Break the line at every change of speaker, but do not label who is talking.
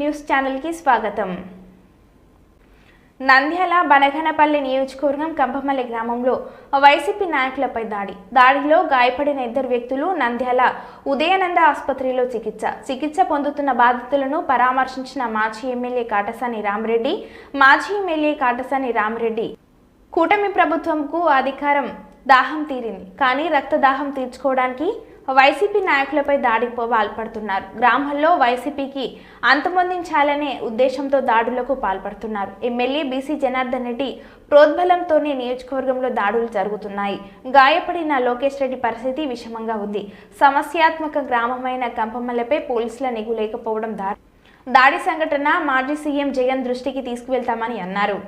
News channel కి స్వాగతం. నంద్యాల బనగనపల్లి నియోజకవర్గం కంపమల్లి గ్రామంలో వైసీపీ నాయకులపై దాడిలో గాయపడిన ఇద్దరు వ్యక్తులు నంద్యాల ఉదయానంద ఆసుపత్రిలో చికిత్స పొందుతున్న బాధితులను పరామర్శించిన మాజీ ఎమ్మెల్యే కాటసాని రామిరెడ్డి కూటమి ప్రభుత్వంకు అధికారం దాహం తీరింది, కానీ రక్త దాహం తీర్చుకోవడానికి వైసీపీ నాయకులపై దాడికి పాల్పడుతున్నారు. గ్రామాల్లో వైసీపీకి అంతమొందించాలనే ఉద్దేశంతో దాడులకు పాల్పడుతున్నారు. ఎమ్మెల్యే బీసీ జనార్దన్ రెడ్డి ప్రోద్బలంతోనే నియోజకవర్గంలో దాడులు జరుగుతున్నాయి. గాయపడిన లోకేష్ రెడ్డి పరిస్థితి విషమంగా ఉంది. సమస్యాత్మక గ్రామమైన కంపమల్లపై పోలీసుల నిఘు లేకపోవడం దాడి సంఘటన మాజీ సీఎం జగన్ దృష్టికి తీసుకువెళ్తామని అన్నారు.